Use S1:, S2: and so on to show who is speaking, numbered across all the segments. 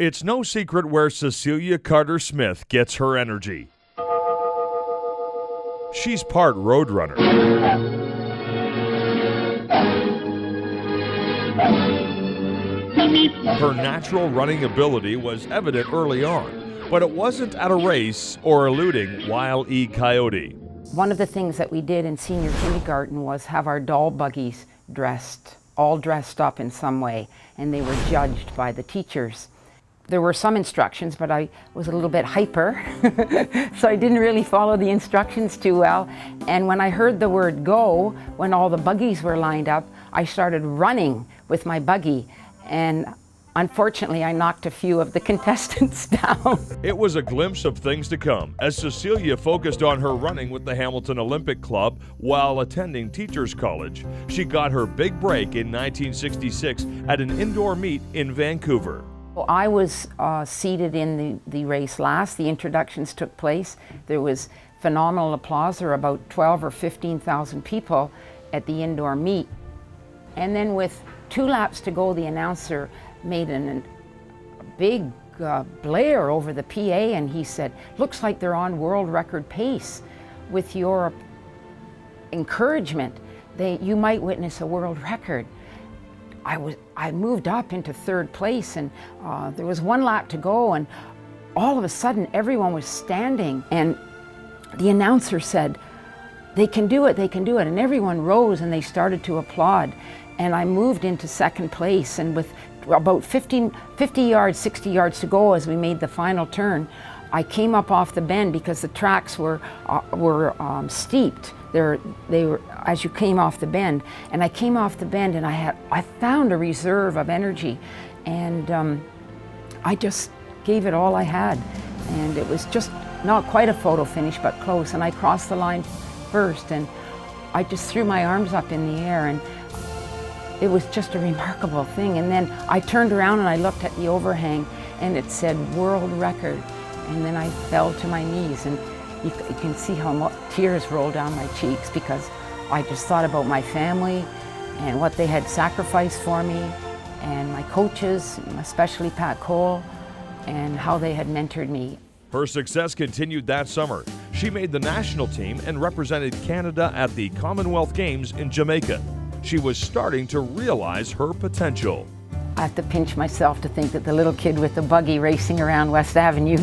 S1: It's no secret where Cecilia Carter-Smith gets her energy. She's part roadrunner. Her natural running ability was evident early on, but it wasn't at a race or eluding Wile E. Coyote.
S2: One of the things that we did in senior kindergarten was have our doll buggies all dressed up in some way, and they were judged by the teachers. There were some instructions, but I was a little bit hyper, so I didn't really follow the instructions too well. And when I heard the word go, when all the buggies were lined up, I started running with my buggy. And unfortunately, I knocked a few of the contestants down.
S1: It was a glimpse of things to come as Cecilia focused on her running with the Hamilton Olympic Club while attending Teachers College. She got her big break in 1966 at an indoor meet in Vancouver.
S2: I was seated in the race last. The introductions took place. There was phenomenal applause. There were about 12 or 15,000 people at the indoor meet. And then with 2 laps to go, the announcer made a big blare over the PA, and he said, "Looks like they're on world record pace. With your encouragement, you might witness a world record." I moved up into 3rd place, and there was 1 lap to go, and all of a sudden everyone was standing, and the announcer said, "They can do it, they can do it," and everyone rose and they started to applaud. And I moved into 2nd place, and with about 50 yards, 60 yards to go as we made the final turn, I came up off the bend because the tracks were steeped. They were as you came off the bend, and I came off the bend, and I found a reserve of energy, and I just gave it all I had, and it was just not quite a photo finish, but close. And I crossed the line first, and I just threw my arms up in the air, and it was just a remarkable thing. And then I turned around and I looked at the overhang, and it said world record. And then I fell to my knees, and you can see how tears rolled down my cheeks, because I just thought about my family and what they had sacrificed for me, and my coaches, especially Pat Cole, and how they had mentored me.
S1: Her success continued that summer. She made the national team and represented Canada at the Commonwealth Games in Jamaica. She was starting to realize her potential.
S2: I have to pinch myself to think that the little kid with the buggy racing around West Avenue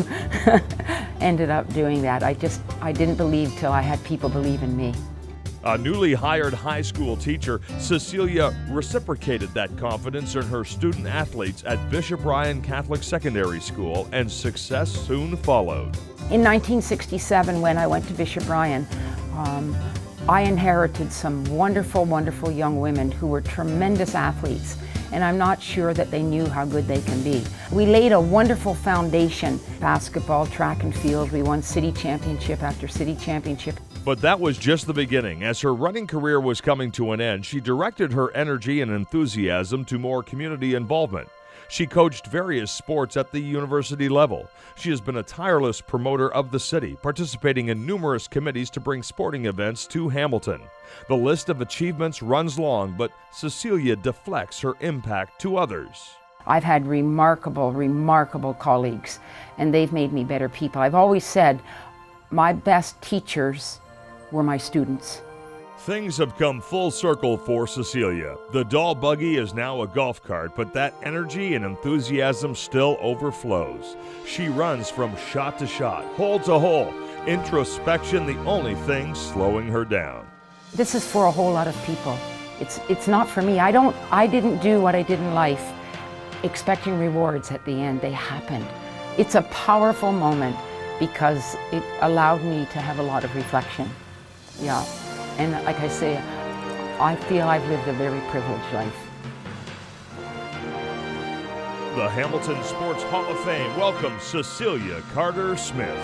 S2: ended up doing that. I didn't believe till I had people believe in me.
S1: A newly hired high school teacher, Cecilia reciprocated that confidence in her student athletes at Bishop Ryan Catholic Secondary School, and success soon followed.
S2: In 1967, when I went to Bishop Ryan, I inherited some wonderful, wonderful young women who were tremendous athletes, and I'm not sure that they knew how good they can be. We laid a wonderful foundation. Basketball, track and field, we won city championship after city championship.
S1: But that was just the beginning. As her running career was coming to an end, she directed her energy and enthusiasm to more community involvement. She coached various sports at the university level. She has been a tireless promoter of the city, participating in numerous committees to bring sporting events to Hamilton. The list of achievements runs long, but Cecilia deflects her impact to others.
S2: I've had remarkable, remarkable colleagues, and they've made me better people. I've always said my best teachers were my students.
S1: Things have come full circle for Cecilia. The doll buggy is now a golf cart, but that energy and enthusiasm still overflows. She runs from shot to shot, hole to hole, introspection the only thing slowing her down.
S2: This is for a whole lot of people. It's not for me. I didn't do what I did in life expecting rewards at the end. They happened. It's a powerful moment because it allowed me to have a lot of reflection. Yeah. And like I say, I feel I've lived a very privileged life.
S1: The Hamilton Sports Hall of Fame welcomes Cecilia Carter-Smith.